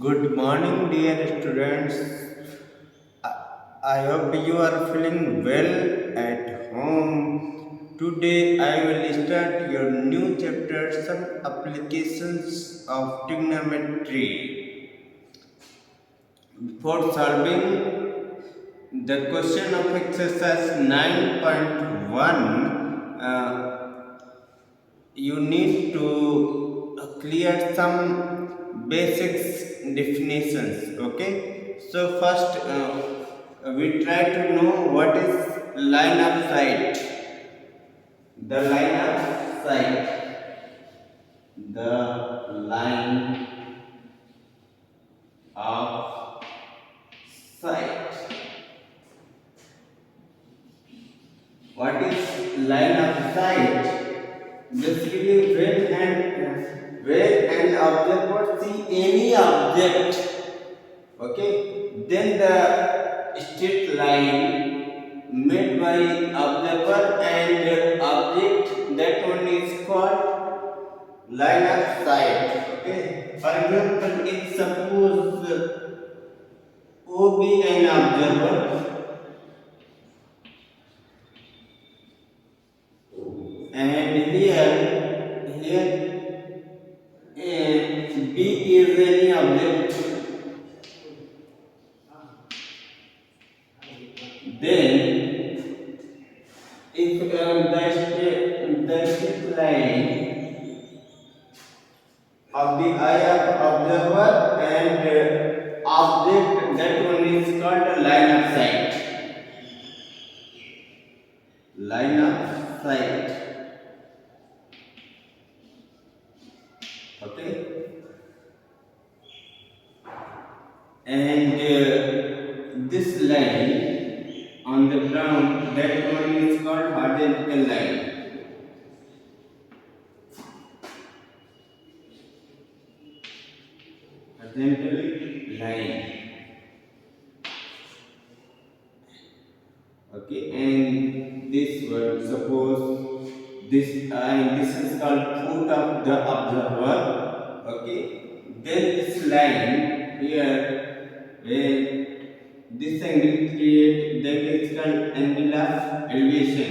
Good morning, dear students. I hope you are feeling well at home. Today, I will start your new chapter, some applications of trigonometry. For solving the question of exercise 9.1, you need to clear some basics definitions. Okay, so first we try to know what is line of sight. The line of sight, the line of sight. What is line of sight? Basically, when an observer see any object, okay, then the straight line made by observer and object, that one is called line of sight. Okay. For example, if suppose O be an observer and here B is any object, then if the straight line of the eye of observer and object, that one is called a line of sight. Line of sight. Okay. And this line on the ground, that one is called horizontal line. Horizontal line. Okay, and this one, suppose this is called foot of the observer. Okay, then this line here, when this angle create, that is called angle of elevation.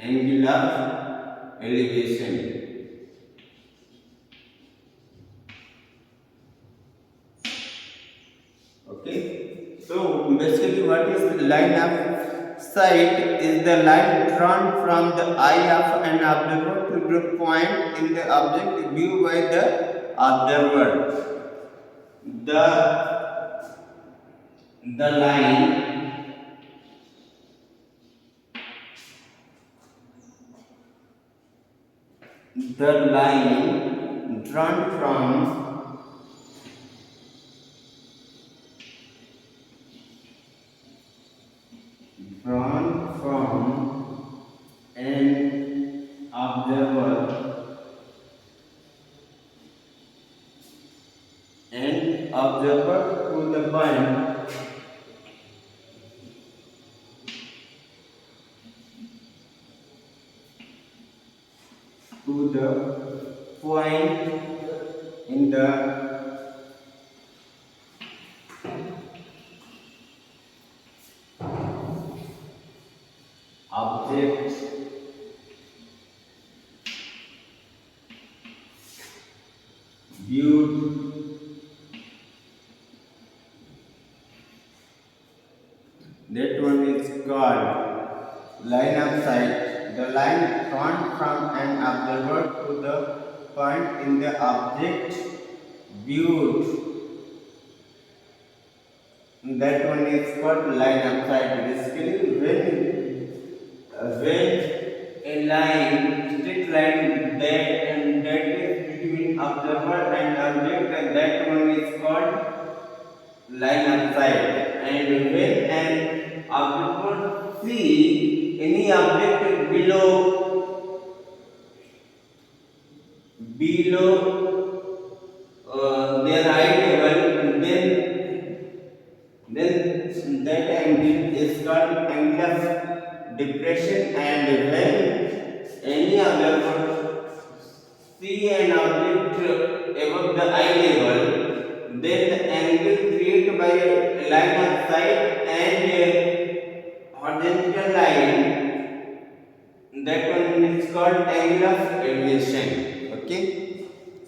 Angle of elevation. Okay, so basically, what is the line of sight? Is the line drawn from the eye of an observer to the point in the object viewed by the observer. The the line the line drawn from an observer to the point in the object viewed, that one is called line of sight. The line drawn from an observer to the point in the object viewed, that one is called line of sight. Basically, when a line, straight line, that is between observer and object, and that one is called line of sight. And when an observer see any object below their eye level, then that angle is called angle of depression. And when any observer see an object above the eye level, then the angle created by a line of sight and a horizontal line, that one is called angle of elevation. Okay,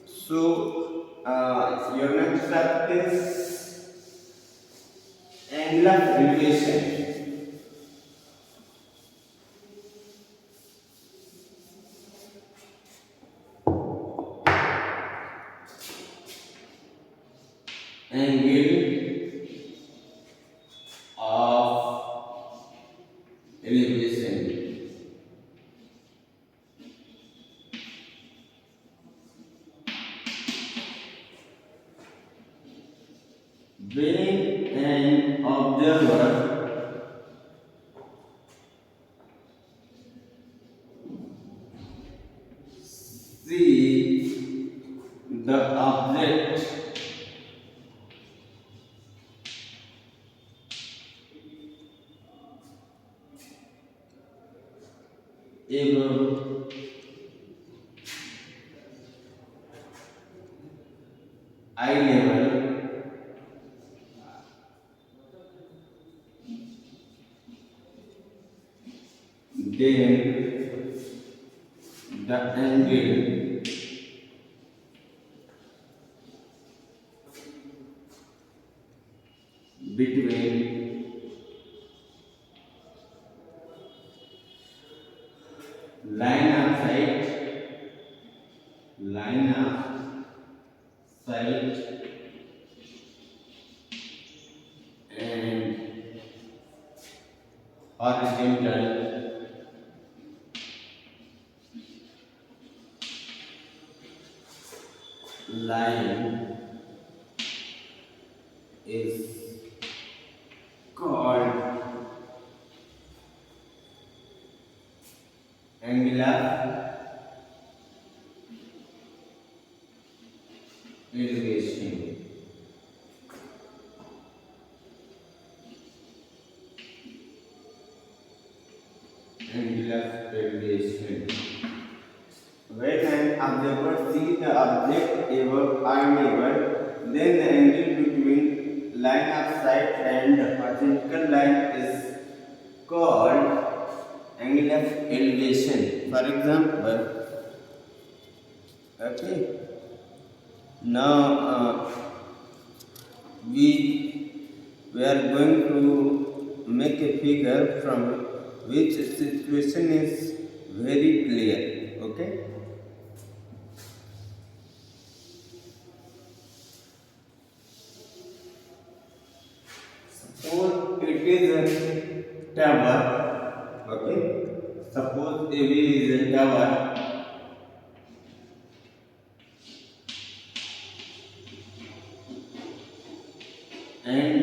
so your next step is angle of elevation. Angle of elevation. When an observer see the object above eye level, then the angle between line of sight and horizontal line is called angular elevation. Angular elevation. When an observer sees the object above eye level, then the angle between line of sight and horizontal line is called angle of elevation. For example, okay, now we are going to make a figure from which situation is very clear. Okay. Suppose it is a tower. Okay. Suppose AB is a tower and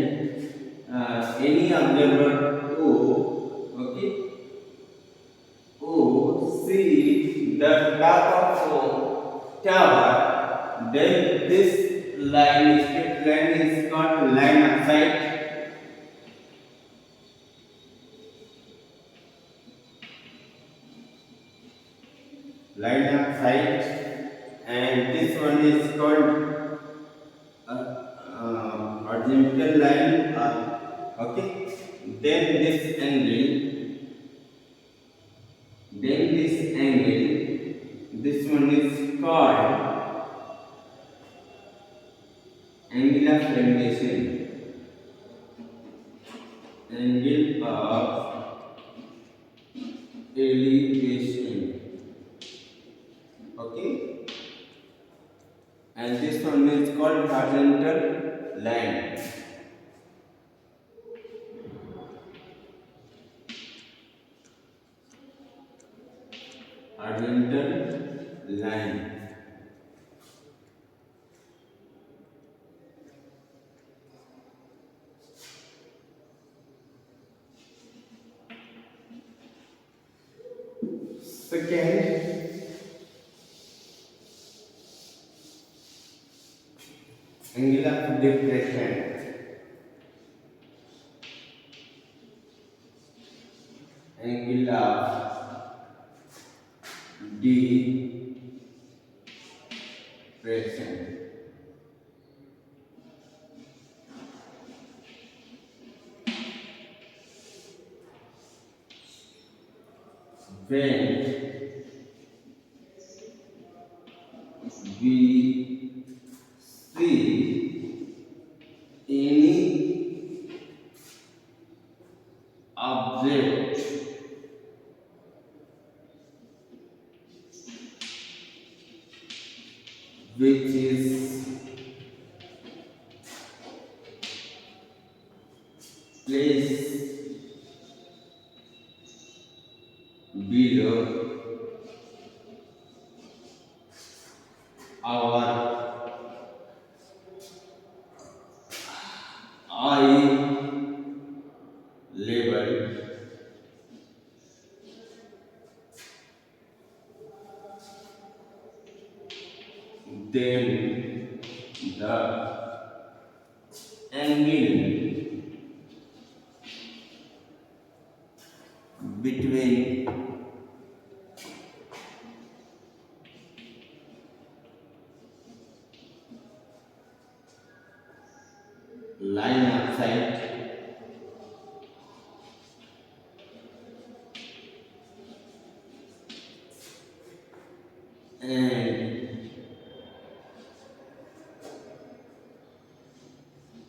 any observer O, okay, O see the top of O tower, then this line, straight line is called line of sight. Line of sight, and this one is called horizontal line. Okay, then this angle, this one is called angle of elevation. Angle of elevation. Okay, and this one is called horizontal line. Horizontal line. Second, angle of depression. Angle of depression. when we see any object which is placed below our eye level, then the angle between line of sight and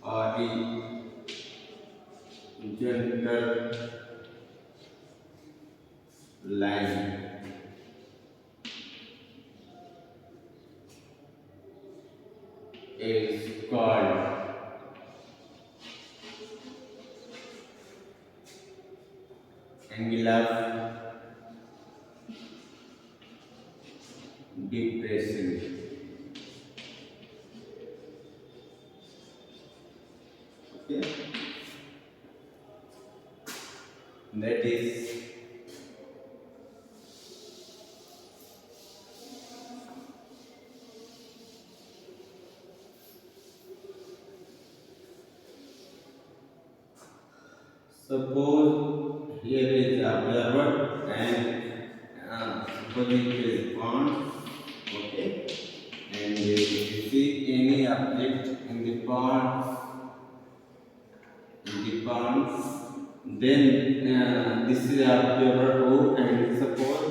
horizontal line is called angle of depression. Okay, that is suppose here is observer and suppose it is pond. Okay, and if you see any object in the pond, then this is observer O, and suppose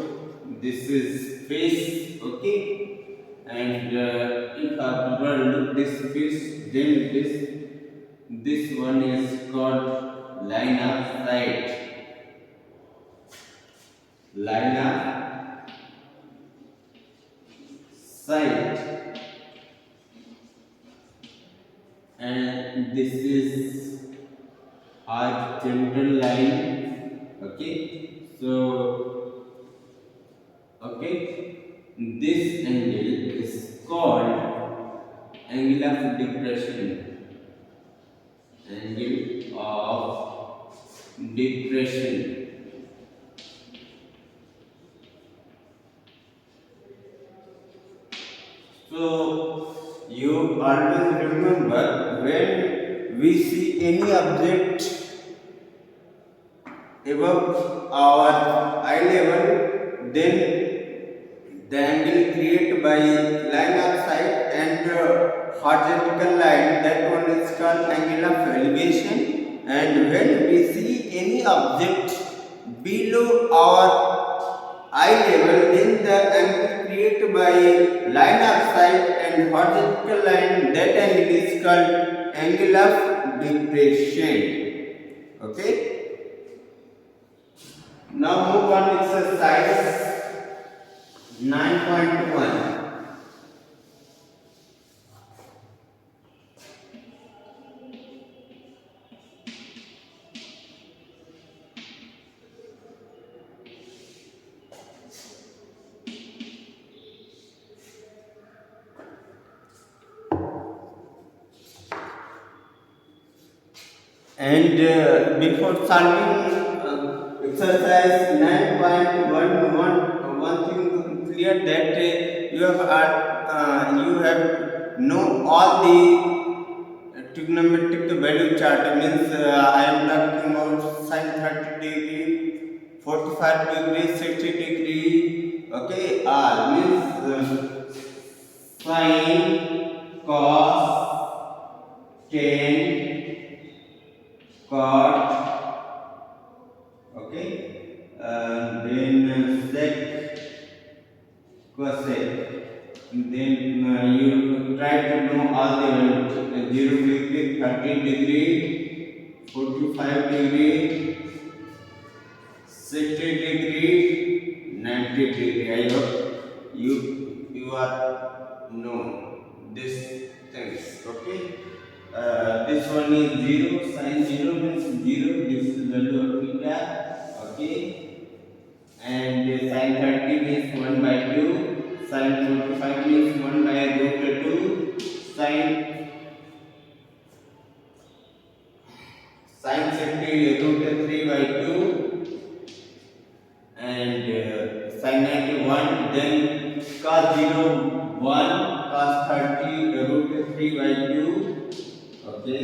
this is face. Okay, and if observer look this fish, then this one is called line of sight. Line of sight, and this is horizontal line. Okay, so okay, this angle is called angle of depression. Angle of depression. So you always remember, when we see any object above our eye level, then the angle created by line of sight and horizontal line, that one is called angle of elevation. And when we see any object below our eye level, then the angle created by line of sight and horizontal line, that angle is called angle of depression. Okay. Now move on exercise 9.1. And before solving exercise 9.1, one thing clear, that you have know all the trigonometric value chart. Means I am talking about sin 30 degree, 45 degree, 60 degree. Okay, means sin, cos, tan, cot. Okay, then cosec. Then you try to know all the values. 0 degree, 30 degree, 45 degree, 60 degree, 90 degree. I hope you are know this things. Okay. This one is 0. Sin 0 means 0. This is value of theta. Okay. And sin 30 means 1 by 2. Sin 45 means 1 by root 2. Sin 60 root 3 by 2. And sin 91, then cos 0 1, cos 30 root 3 by 2. Okay.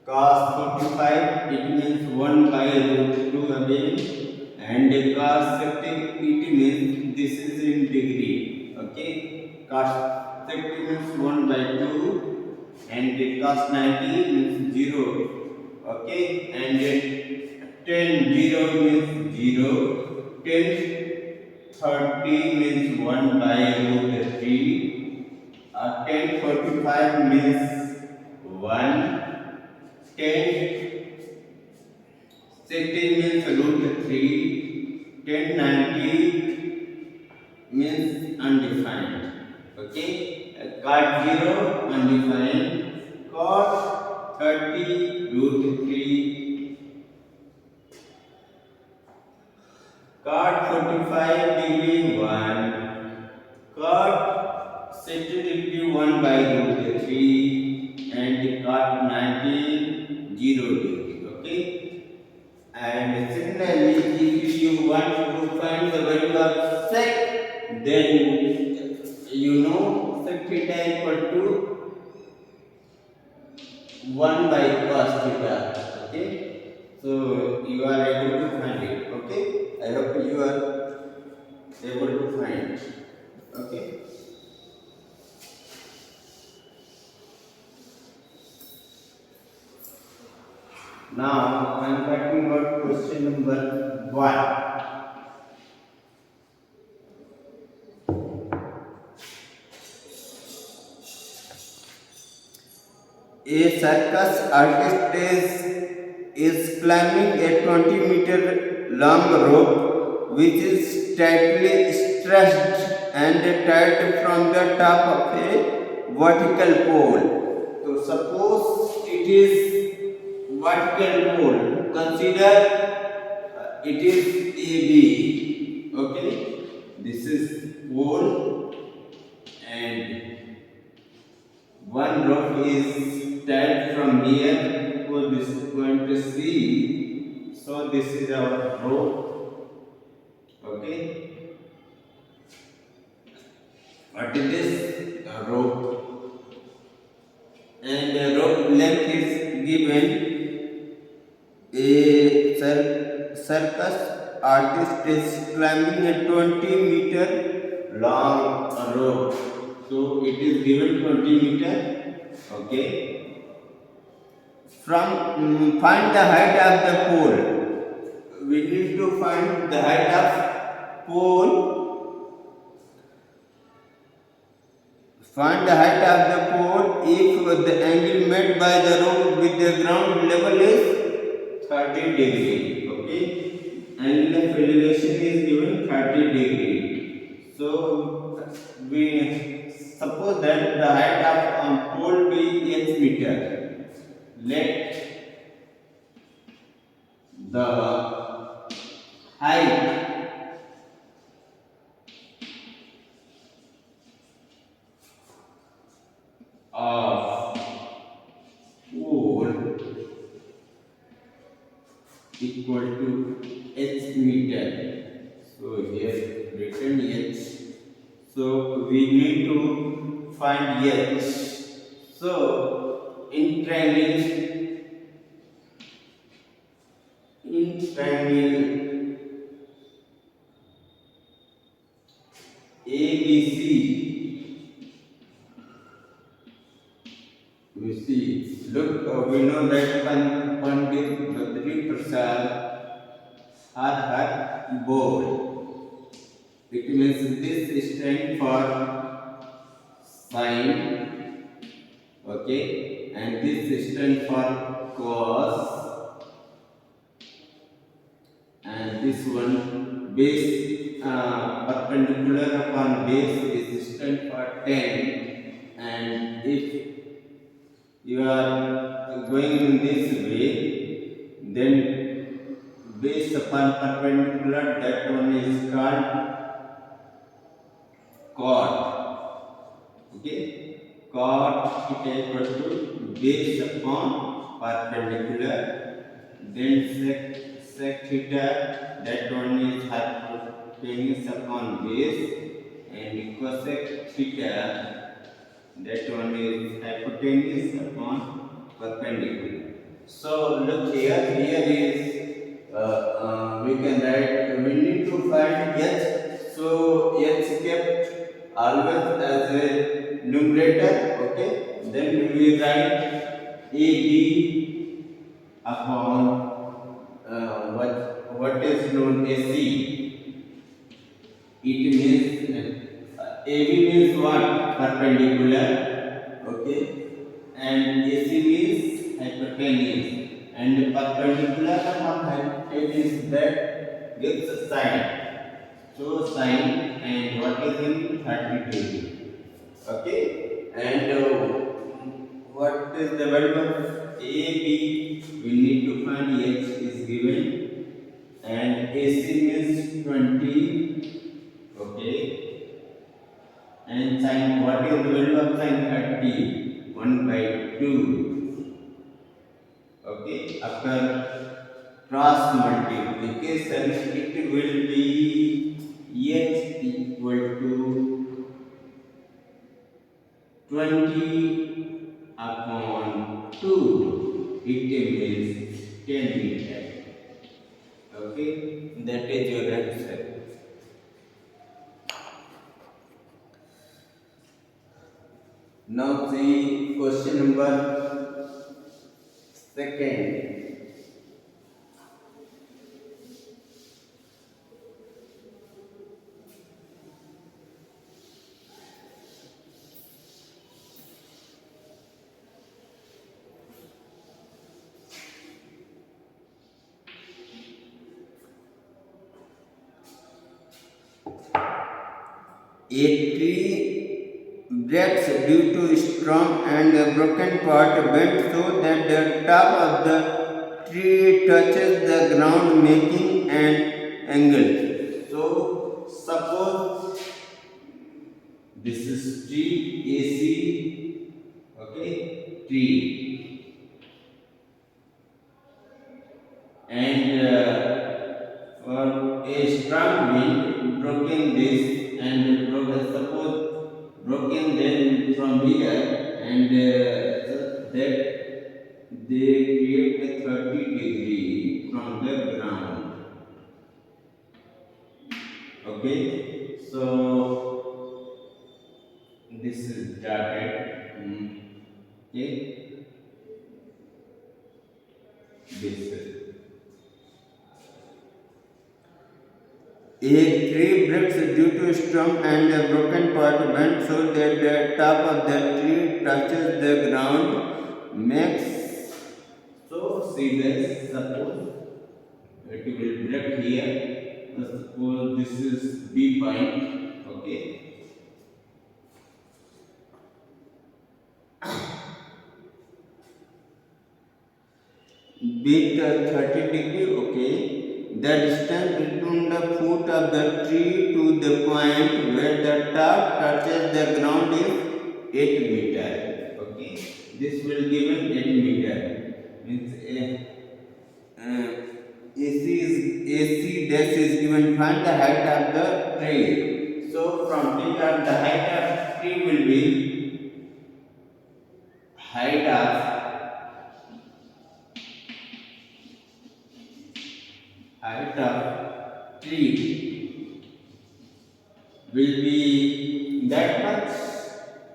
Cos 45 it means 1 by root 2 again, and cos 60 it means this is in degree. Okay. Cos 60 means 1 by 2, and cos 90 means 0. Okay. And tan 0 means 0. Tan 30 means 1 by root 3. Tan 45 means 1. 10 60 means root 3. 10 90 means undefined. Okay. Cot 0 undefined. Cot 30 root 3. Cot 45 degree 1. Cot 60 degree 1 by root 3. And cot 90 0 degree. Okay. And similarly, if you want to find the value of sec, then you know sec theta equal to 1 by cos theta. Okay. So you are able to find it. Okay. I hope you are able to find. Okay. Now I am talking about question number 1. A circus artist is climbing a 20-meter long rope which is tightly stretched and tied from the top of a vertical pole. So suppose it is vertical pole. Consider it is AB. Okay, this is pole and one rope is tied from here. So this is going to C. So this is our rope. Okay, what is this? A rope, and the rope length is given. A circus artist is climbing a 20-meter long rope. So it is given 20 meter. Okay. From find the height of the pole. We need to find the height of pole. Find the height of the pole if the angle made by the rope with the ground level is 30 degree. Okay. Angle of elevation is given 30 degree. So we suppose that the height of pole be h meter. Let the height of pole equal to h meter. So here written h. So we need to find h. So in triangle ABC, we see. Look, we know that Pandit Badri Prasad had board. It means this stand for sine, okay, and this stand for cos, and this one base perpendicular upon base is stand for tan, and if you are going in this way, then base upon perpendicular, that one is called cot. Okay, cot theta equal to base upon perpendicular, then sec theta, that one is hypotenuse upon base, and cosec theta, that one is hypotenuse upon perpendicular. So look here, here is we can write, we need to find h. So h kept always as a numerator, okay. Then we write AB upon what is known as C. It means AB means what? Perpendicular, okay, and AC means hypotenuse, and perpendicular upon hypotenuse, that gives sine. So sine, and what is in 30 degree, okay, and what is the value of AB? We need to find H is given, and AC means 20, okay, and sine, what is the value of sine 30? 1 by 2, okay. After cross multiplication, it will be H equal to 20 upon 2. It means 10 meter, okay. That is your answer. Now see question number second. A tree breaks due to storm and a broken part bent so that the top of the tree touches the ground, making an angle. So suppose this is tree AC, okay, tree, and for a strong wind broken this and suppose broken then from here, and that they create a 30 degree from the ground, okay. So this is dotted, okay, this is. A tree breaks due to storm and a broken part bent so that the top of the tree touches the ground, makes. So see this, suppose it will break here. Suppose this is B point, okay. Beat 30 degree, okay. The distance between the foot of the tree to the point where the top touches the ground is 8 meter, okay. This will give 8 meter. Means AC dash is given, find the height of the tree. So from here the height of tree will be height of tree will be that much.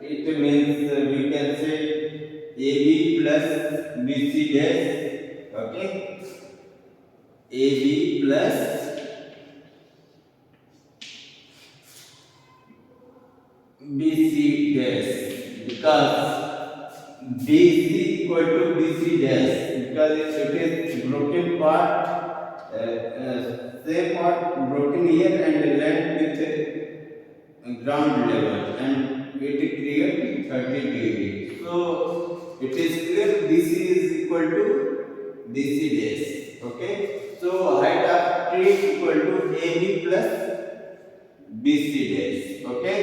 It means we can say AB plus BC dash, okay. AB plus BC dash, because BC equal to BC dash, because it is broken part, say part broken here and length with ground level, and it creates 30 degree. So it is clear BC is equal to BC dash. Okay, so height of tree equal to AB plus BC dash. Okay,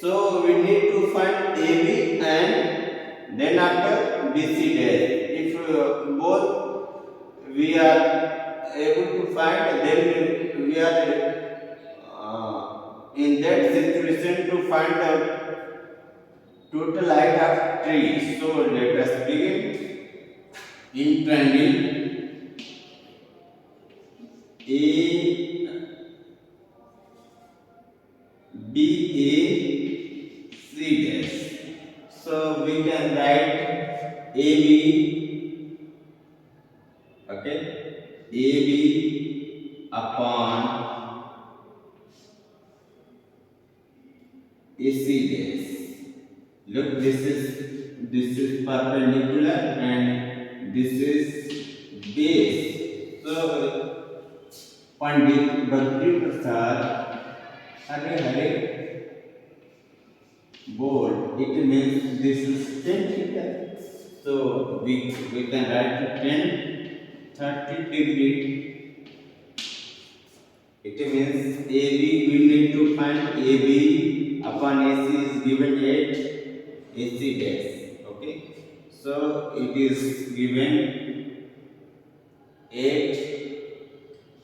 so we need to find AB and then after BC dash. If both we are able to find, then we are in that situation to find the total height of tree. So let us begin. In triangle ABAC dash. So we can write AB, okay, AB upon AC dash. Look, this is perpendicular and this is base. So Pandit Badri Prasad Hare Hare board, it means this is 10 theta. So we can write 10 30 degree. It means AB, we need to find AB upon AC is given 8 AC dash. Okay, so it is given 8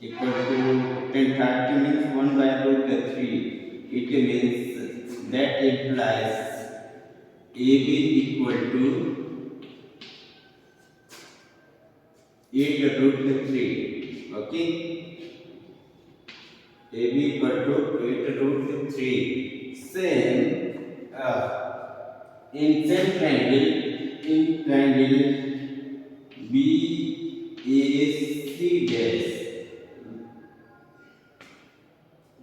equal to 10 30 means 1 by root 3. It means that implies AB equal to 8 root 3. Okay, AB equal to 8 root 3. Same in same triangle, in triangle BAC dash,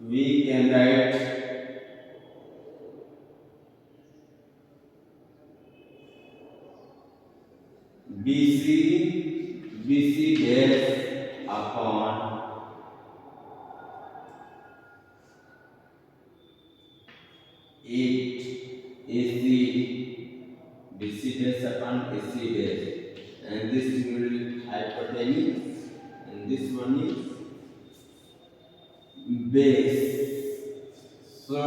we can write BC dash upon it AC, BC dash upon AC dash, and this will be hypotenuse, and this one is base. So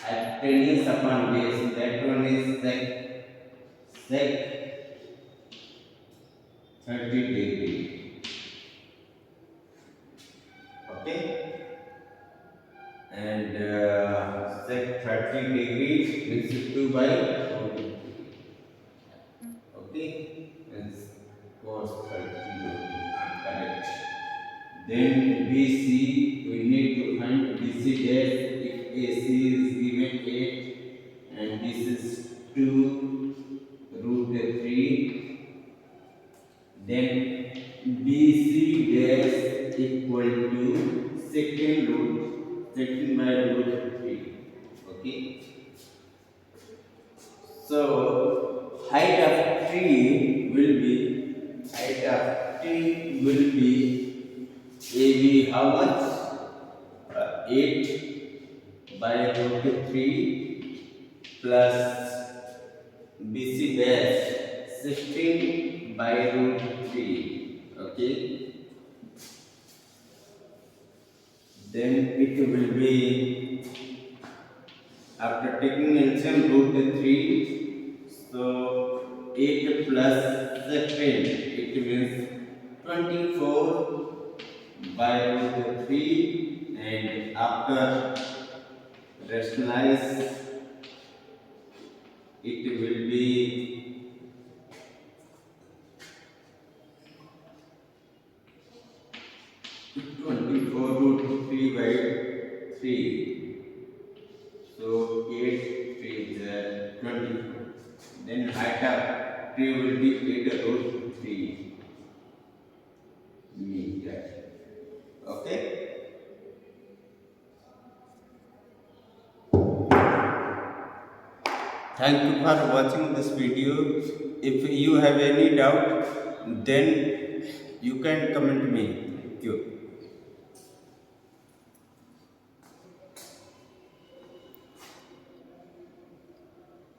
hypotenuse upon base, that one is sec 30 degree. Okay, and sec 30 degree means 2 by 40. Okay, and cos 30 degree, correct. Then BC, we need to find BC dash. If AC is given 8 and this is 2 root 3, then BC dash equal to second by root 3. Okay, so height of tree will be AB how much? 8 by root 3 plus BC dash 16 by root 3. Okay, then it will be, after taking LCM root 3, so 8 plus 16, it means 24 by root 3, and after rationalize it will be 24 root 3 by 3. So 8 3 is 24. Then height of tree will be 8 root 3 meter. Okay. Thank you for watching this video. If you have any doubt, then you can comment me. Thank you.